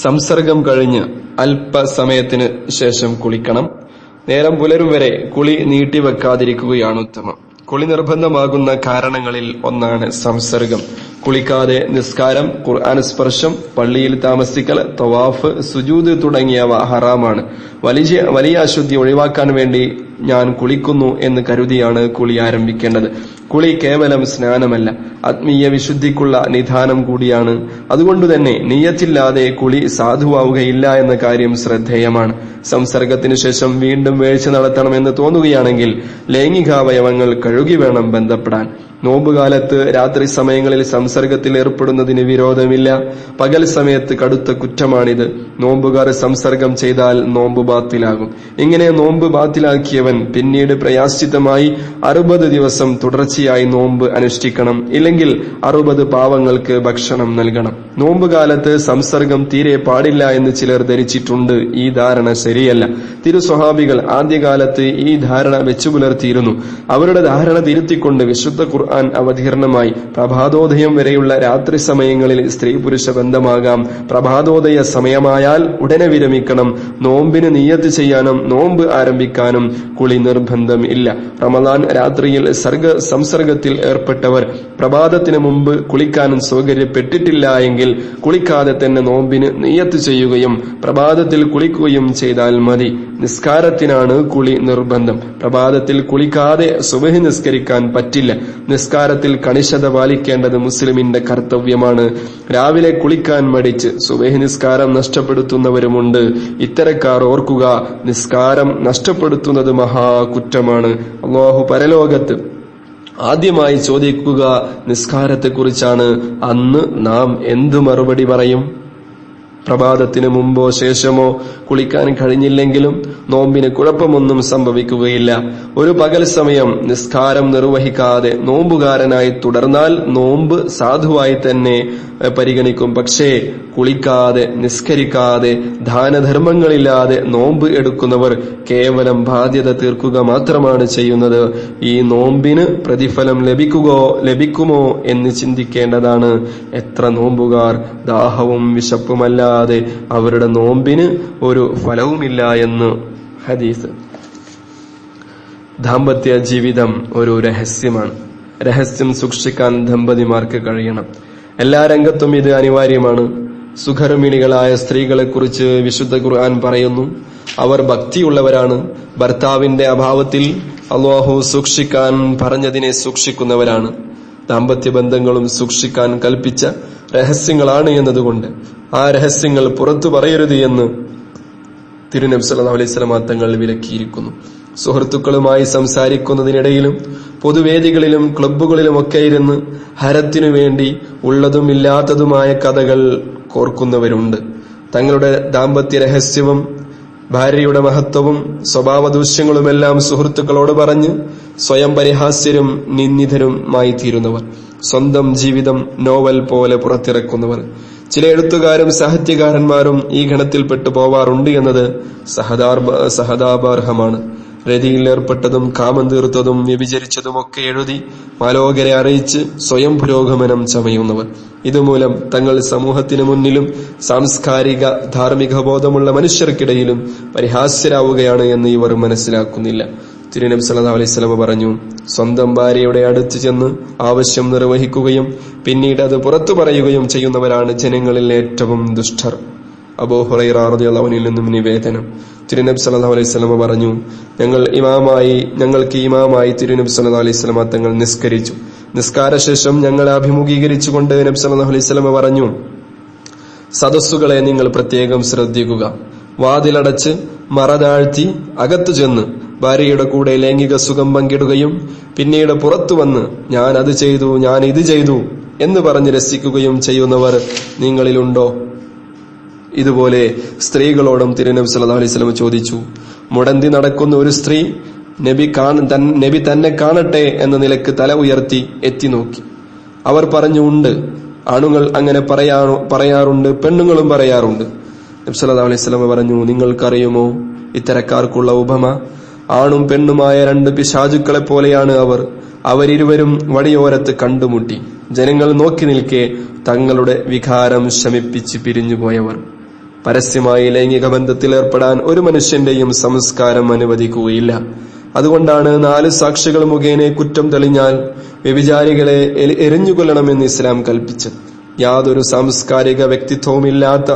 സംസർഗം കഴിഞ്ഞ് അല്പസമയത്തിന് ശേഷം കുളിക്കണം. നേരം പുലരും വരെ കുളി നീട്ടിവെക്കാതിരിക്കുകയാണ് ഉത്തമം. കുളി നിർബന്ധമാകുന്ന കാരണങ്ങളിൽ ഒന്നാണ് സംസർഗം. കുളിക്കാതെ നിസ്കാരം, ഖുർആൻ സ്പർശം, പള്ളിയിൽ താമസിക്കൽ, തവാഫ്, സുജൂദ് തുടങ്ങിയവ ഹറാമാണ്. വലിയ അശുദ്ധി ഒഴിവാക്കാൻ വേണ്ടി ഞാൻ കുളിക്കുന്നു എന്ന് കരുതിയാണ് കുളി ആരംഭിക്കേണ്ടത്. കുളി കേവലം സ്നാനമല്ല, ആത്മീയ വിശുദ്ധിക്കുള്ള നിധാനം കൂടിയാണ്. അതുകൊണ്ടുതന്നെ നിയ്യത്തില്ലാതെ കുളി സാധുവാവുകയില്ല എന്ന കാര്യം ശ്രദ്ധേയമാണ്. സംസർഗത്തിനു ശേഷം വീണ്ടും വീഴ്ച നടത്തണമെന്ന് തോന്നുകയാണെങ്കിൽ ലൈംഗികാവയവങ്ങൾ കഴുകി വേണം ബന്ധപ്പെടാൻ. നോമ്പുകാലത്ത് രാത്രി സമയങ്ങളിൽ സംസർഗത്തിൽ ഏർപ്പെടുന്നതിന് വിരോധമില്ല. പകൽ സമയത്ത് കടുത്ത കുറ്റമാണിത്. നോമ്പുകാർ സംസർഗം ചെയ്താൽ നോമ്പ് ബാത്തിലാകും. ഇങ്ങനെ നോമ്പ് ബാത്തിലാക്കിയവൻ പിന്നീട് പ്രയാശ്ചിത്തമായി 60 ദിവസം തുടർച്ചയായി നോമ്പ് അനുഷ്ഠിക്കണം. ഇല്ലെങ്കിൽ 60 പാവങ്ങൾക്ക് ഭക്ഷണം നൽകണം. നോമ്പുകാലത്ത് സംസർഗം തീരെ പാടില്ല എന്ന് ചിലർ ധരിച്ചിട്ടുണ്ട്. ഈ ധാരണ ശരിയല്ല. തിരുസ്വഹാബികൾ ആദ്യകാലത്ത് ഈ ധാരണ വെച്ചു പുലർത്തിയിരുന്നു. അവരുടെ ധാരണ തിരുത്തിക്കൊണ്ട് വിശുദ്ധ ഖുർആൻ അവതീർണമായി. പ്രഭാതോദയം വരെയുള്ള രാത്രി സമയങ്ങളിൽ സ്ത്രീ പുരുഷ ബന്ധമാകാം. പ്രഭാതോദയ സമയമായാൽ ഉടനെ വിരമിക്കണം. നോമ്പിന് നിയ്യത്ത് ചെയ്യാനും നോമ്പ് ആരംഭിക്കാനും കുളി നിർബന്ധം ഇല്ല. റമദാൻ രാത്രിയിൽ സംസർഗത്തിൽ ഏർപ്പെട്ടവർ പ്രഭാതത്തിന് മുമ്പ് കുളിക്കാനും സൗകര്യപ്പെട്ടിട്ടില്ല എങ്കിൽ കുളിക്കാതെ തന്നെ നോമ്പിന് നിയ്യത്ത് ചെയ്യുകയും പ്രഭാതത്തിൽ കുളിക്കുകയും ചെയ്താൽ മതി. നിസ്കാരത്തിനാണ് കുളി നിർബന്ധം. പ്രഭാതത്തിൽ കുളിക്കാതെ സുബഹി നിസ്കരിക്കാൻ പറ്റില്ല. നിസ്കാരത്തിൽ കണിശത പാലിക്കേണ്ടത് മുസ്ലിമിന്റെ കർത്തവ്യമാണ്. രാവിലെ കുളിക്കാൻ മടിച്ച് സുബഹി നിസ്കാരം നഷ്ടപ്പെടുത്തുന്നവരുമുണ്ട്. ഇത്തരക്കാർ ഓർക്കുക, നിസ്കാരം നഷ്ടപ്പെടുത്തുന്നത് മഹാകുറ്റമാണ്. അല്ലാഹു പരലോകത്ത് ആദ്യമായി ചോദിക്കുക നിസ്കാരത്തെക്കുറിച്ചാണ്. അന്ന് നാം എന്തു മറുപടി പറയും? പ്രഭാതത്തിന് മുമ്പോ ശേഷമോ കുളിക്കാൻ കഴിഞ്ഞില്ലെങ്കിലും നോമ്പിന് കുഴപ്പമൊന്നും സംഭവിക്കുകയില്ല. ഒരു പകൽ സമയം നിസ്കാരം നിർവഹിക്കാതെ നോമ്പുകാരനായി തുടർന്നാൽ നോമ്പ് സാധുവായി തന്നെ പരിഗണിക്കും. പക്ഷേ കുളിക്കാതെ, നിസ്കരിക്കാതെ, ദാനധർമ്മങ്ങളില്ലാതെ നോമ്പ് എടുക്കുന്നവർ കേവലം ബാധ്യത തീർക്കുക മാത്രമാണ് ചെയ്യുന്നത്. ഈ നോമ്പിന് പ്രതിഫലം ലഭിക്കുമോ എന്ന് ചിന്തിക്കേണ്ടതാണ്. എത്ര നോമ്പുകാർ ദാഹവും വിശപ്പുമല്ലാതെ അവരുടെ നോമ്പിന് ഒരു ഫലവുമില്ല എന്ന് ഹദീസ്. ദാമ്പത്യ ജീവിതം ഒരു രഹസ്യമാണ്. രഹസ്യം സൂക്ഷിക്കാൻ ദമ്പതിമാർക്ക് കഴിയണം. എല്ലാ രംഗത്തും ഇത് അനിവാര്യമാണ്. സുഖർമിണികളായ സ്ത്രീകളെ കുറിച്ച് വിശുദ്ധ ഖുർആൻ പറയുന്നു, അവർ ഭക്തിയുള്ളവരാണ്. ഭർത്താവിന്റെ അഭാവത്തിൽ അല്ലാഹു സൂക്ഷിക്കാൻ പറഞ്ഞതിനെ സൂക്ഷിക്കുന്നവരാണ്. ദാമ്പത്യ ബന്ധങ്ങളും സൂക്ഷിക്കാൻ കൽപ്പിച്ച രഹസ്യങ്ങളാണ് എന്നതുകൊണ്ട് ആ രഹസ്യങ്ങൾ പുറത്തു പറയരുത് എന്ന് തിരുനബി സല്ലല്ലാഹു അലൈഹി വസല്ലം തങ്ങൾ വിലക്കിയിരിക്കുന്നു. സുഹൃത്തുക്കളുമായി സംസാരിക്കുന്നതിനിടയിലും പൊതുവേദികളിലും ക്ലബ്ബുകളിലുമൊക്കെ ഇരുന്ന് ഹരത്തിനു വേണ്ടി ഉള്ളതും ഇല്ലാത്തതുമായ കഥകൾ കോർക്കുന്നവരുണ്ട്. തങ്ങളുടെ ദാമ്പത്യ രഹസ്യവും ഭാര്യയുടെ മഹത്വവും സ്വഭാവദൂഷ്യങ്ങളുമെല്ലാം സുഹൃത്തുക്കളോട് പറഞ്ഞ് സ്വയം പരിഹാസ്യരും നിന്ദിതരുമായി തീരുന്നവർ, സ്വന്തം ജീവിതം നോവൽ പോലെ പുറത്തിറക്കുന്നവർ. ചില എഴുത്തുകാരും സാഹിത്യകാരന്മാരും ഈ ഗണത്തിൽപ്പെട്ടു പോവാറുണ്ട് എന്നത് സഹതാപാർഹമാണ്. രതിയിൽ ഏർപ്പെട്ടതും കാമം തീർത്തതും വ്യഭിചരിച്ചതുമൊക്കെ എഴുതി മാലോകരെ അറിയിച്ച് സ്വയം പുരോഗമനം ചമയുന്നവർ. ഇതുമൂലം തങ്ങൾ സമൂഹത്തിനു മുന്നിലും സാംസ്കാരിക ധാർമ്മിക ബോധമുള്ള മനുഷ്യർക്കിടയിലും പരിഹാസ്യരാവുകയാണ് എന്ന് ഇവർ മനസ്സിലാക്കുന്നില്ല. തിരുനബി സല്ലല്ലാഹു അലൈഹി വസല്ലം പറഞ്ഞു, സ്വന്തം ഭാര്യയുടെ അടുത്ത് ചെന്ന് ആവശ്യം നിർവഹിക്കുകയും പിന്നീട് അത് പുറത്തു പറയുകയും ചെയ്യുന്നവരാണ് ജനങ്ങളിൽ ഏറ്റവും ദുഷ്ടർ. അബൂ ഹുറൈറ റളിയല്ലാഹു അൻഹുവിൽ നിന്നും നിവേദനം. തിരുനബി സല്ലല്ലാഹു അലൈഹി വസല്ലം പറഞ്ഞു, ഞങ്ങൾക്ക് ഇമാമായി തിരുനബി സല്ലല്ലാഹു അലൈഹി വസല്ലം തങ്ങൾ നിസ്കരിച്ചു. നിസ്കാരശേഷം ഞങ്ങളെ അഭിമുഖീകരിച്ചുകൊണ്ട് നബി സല്ലല്ലാഹു അലൈഹി വസല്ലം പറഞ്ഞു, സദസ്സുകളെ നിങ്ങൾ പ്രത്യേകം ശ്രദ്ധിക്കുക. വാതിലടച്ച് മറ താഴ്ത്തി അകത്തു ചെന്ന് ഭാര്യയുടെ കൂടെ ലൈംഗിക സുഖം പങ്കിടുകയും പിന്നീട് പുറത്തു വന്ന് ഞാൻ അത് ചെയ്തു, ഞാൻ ഇത് ചെയ്തു എന്ന് പറഞ്ഞ് രസിക്കുകയും ചെയ്യുന്നവർ നിങ്ങളിലുണ്ടോ? ഇതുപോലെ സ്ത്രീകളോടും തിരുനബി സല്ലല്ലാഹു അലൈഹി വസല്ലം ചോദിച്ചു. മുടന്തി നടക്കുന്ന ഒരു സ്ത്രീ നബി തന്നെ കാണട്ടെ എന്ന നിലക്ക് തല ഉയർത്തി എത്തി നോക്കി. അവർ പറഞ്ഞു, ഉണ്ട്, ആണുങ്ങൾ അങ്ങനെ പറയാറുണ്ട്, പെണ്ണുങ്ങളും പറയാറുണ്ട്. നബി സല്ലല്ലാഹു അലൈഹി വസല്ലം പറഞ്ഞു, നിങ്ങൾക്കറിയുമോ ഇത്തരക്കാർക്കുള്ള ഉപമ? ആണും പെണ്ണുമായ 2 പിശാചുക്കളെ പോലെയാണ് അവർ. അവരിരുവരും വഴിയോരത്ത് കണ്ടുമുട്ടി. ജനങ്ങൾ നോക്കി നിൽക്കെ തങ്ങളുടെ വികാരം ശമിപ്പിച്ച് പിരിഞ്ഞുപോയവർ. പരസ്യമായി ലൈംഗിക ബന്ധത്തിൽ ഏർപ്പെടാൻ ഒരു മനുഷ്യന്റെയും സംസ്കാരം അനുവദിക്കുകയില്ല. അതുകൊണ്ടാണ് 4 സാക്ഷികൾ മുഖേന കുറ്റം തെളിഞ്ഞാൽ വ്യഭിചാരികളെ എറിഞ്ഞുകൊല്ലണമെന്ന് ഇസ്ലാം കൽപ്പിച്ചത്. യാതൊരു സാംസ്കാരിക വ്യക്തിത്വവുമില്ലാത്ത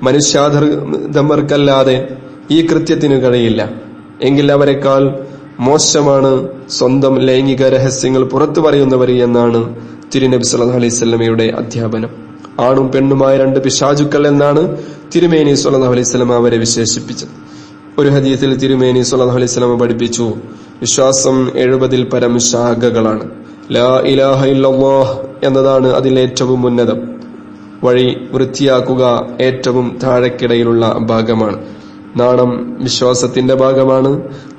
മനുഷ്യാധർമ്മർക്കല്ലാതെ ഈ കൃത്യത്തിനു കഴിയില്ല. എങ്കിൽ അവരെക്കാൾ മോശമാണ് സ്വന്തം ലൈംഗിക രഹസ്യങ്ങൾ പുറത്തു പറയുന്നവർ എന്നാണ് തിരുനബി സല്ലല്ലാഹു അലൈഹി വസല്ലമയുടെ അധ്യാപനം. ആണും പെണ്ണുമായ 2 പിശാചുക്കൾ എന്നാണ് തിരുമേനി സല്ലല്ലാഹു അലൈഹി വസല്ലമ അവരെ വിശേഷിപ്പിച്ചത്. ഒരു ഹദീസിൽ തിരുമേനി സല്ലല്ലാഹു അലൈഹി വസല്ലമ പഠിപ്പിച്ചു, വിശ്വാസം 70-ൽ പരം ശാഖകളാണ്. ലാ ഇലാഹ ഇല്ലല്ലാഹ് എന്നതാണ് അതിലേറ്റവും ഉന്നതം. വഴി വൃത്തിയാക്കുക ഏറ്റവും താഴെക്കിടയിലുള്ള ഭാഗമാണ്. നാണം വിശ്വാസത്തിന്റെ ഭാഗമാണ്.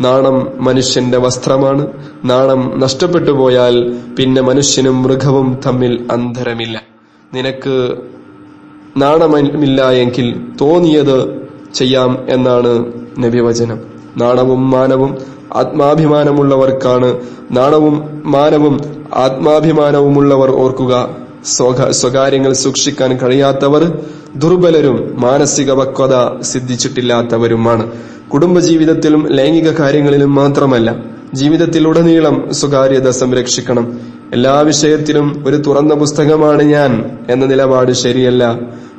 നാണം മനുഷ്യന്റെ വസ്ത്രമാണ്. നാണം നഷ്ടപ്പെട്ടു പോയാൽ പിന്നെ മനുഷ്യനും മൃഗവും തമ്മിൽ അന്തരമില്ല. നിനക്ക് നാണമില്ല എങ്കിൽ തോന്നിയത് ചെയ്യാം എന്നാണ് നബിവചനം. നാണവും മാനവും ആത്മാഭിമാനമുള്ളവർക്കാണ്. നാണവും മാനവും ആത്മാഭിമാനവുമുള്ളവർ ഓർക്കുക, സ്വകാര്യങ്ങൾ സൂക്ഷിക്കാൻ കഴിയാത്തവർ ദുർബലരും മാനസിക പക്വത സിദ്ധിച്ചിട്ടില്ലാത്തവരുമാണ്. കുടുംബജീവിതത്തിലും ലൈംഗിക കാര്യങ്ങളിലും മാത്രമല്ല, ജീവിതത്തിലുടനീളം സ്വകാര്യത സംരക്ഷിക്കണം. എല്ലാ വിഷയത്തിലും ഒരു തുറന്ന പുസ്തകമാണ് ഞാൻ എന്ന നിലപാട് ശരിയല്ല.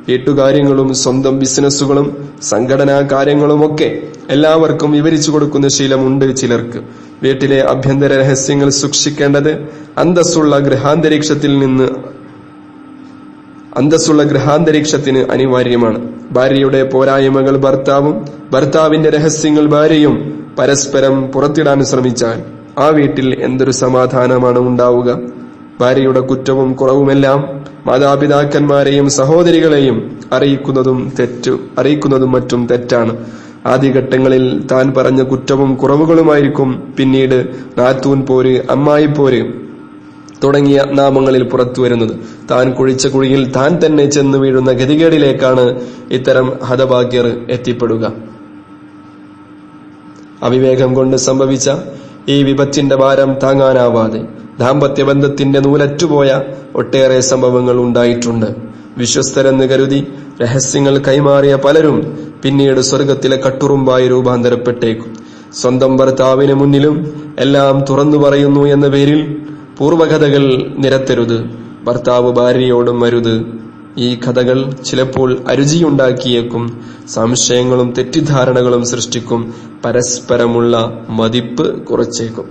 വീട്ടുകാര്യങ്ങളും സ്വന്തം ബിസിനസ്സുകളും സംഘടനാ കാര്യങ്ങളുമൊക്കെ എല്ലാവർക്കും വിവരിച്ചു കൊടുക്കുന്ന ശീലമുണ്ട് ചിലർക്ക്. വീട്ടിലെ ആഭ്യന്തര രഹസ്യങ്ങൾ സൂക്ഷിക്കേണ്ടത് അന്തസ്സുള്ള ഗൃഹാന്തരീക്ഷത്തിന് അനിവാര്യമാണ്. ഭാര്യയുടെ പോരായ്മകൾ ഭർത്താവും ഭർത്താവിന്റെ രഹസ്യങ്ങൾ ഭാര്യയും പരസ്പരം പുറത്തിടാൻ ശ്രമിച്ചാൽ ആ വീട്ടിൽ എന്തൊരു സമാധാനമാണ് ഉണ്ടാവുക. ഭാര്യയുടെ കുറ്റവും കുറവുമെല്ലാം മാതാപിതാക്കന്മാരെയും സഹോദരികളെയും അറിയിക്കുന്നതും മറ്റും തെറ്റാണ്. ആദ്യഘട്ടങ്ങളിൽ താൻ പറഞ്ഞ കുറ്റവും കുറവുകളുമായിരിക്കും പിന്നീട് നാത്തൂൻ പോര്, അമ്മായി പോര് തുടങ്ങിയ നാമങ്ങളിൽ പുറത്തു വരുന്നത്. താൻ കുഴിച്ച കുഴിയിൽ താൻ തന്നെ ചെന്ന് വീഴുന്ന ഗതികേടിലേക്കാണ് ഇത്തരം ഹതഭാഗ്യർ എത്തിപ്പെടുക. അവിവേകം കൊണ്ട് സംഭവിച്ച ഈ വിപത്തിന്റെ ഭാരം താങ്ങാനാവാതെ ദാമ്പത്യബന്ധത്തിന്റെ നൂലറ്റുപോയ ഒട്ടേറെ സംഭവങ്ങൾ ഉണ്ടായിട്ടുണ്ട്. വിശ്വസ്തരെന്ന് കരുതി രഹസ്യങ്ങൾ കൈമാറിയ പലരും പിന്നീട് സ്വർഗത്തിലെ കട്ടുറുമ്പായി രൂപാന്തരപ്പെട്ടേക്കും. സ്വന്തം ഭർത്താവിന് മുന്നിലും എല്ലാം തുറന്നു പറയുന്നു എന്ന പേരിൽ പൂർവകഥകൾ നിരത്തരുത്. ഭർത്താവ് ഭാര്യയോടും അരുത്. ഈ കഥകൾ ചിലപ്പോൾ അരുചിയുണ്ടാക്കിയേക്കും, സംശയങ്ങളും തെറ്റിദ്ധാരണകളും സൃഷ്ടിക്കും, പരസ്പരമുള്ള മതിപ്പ് കുറച്ചേക്കും.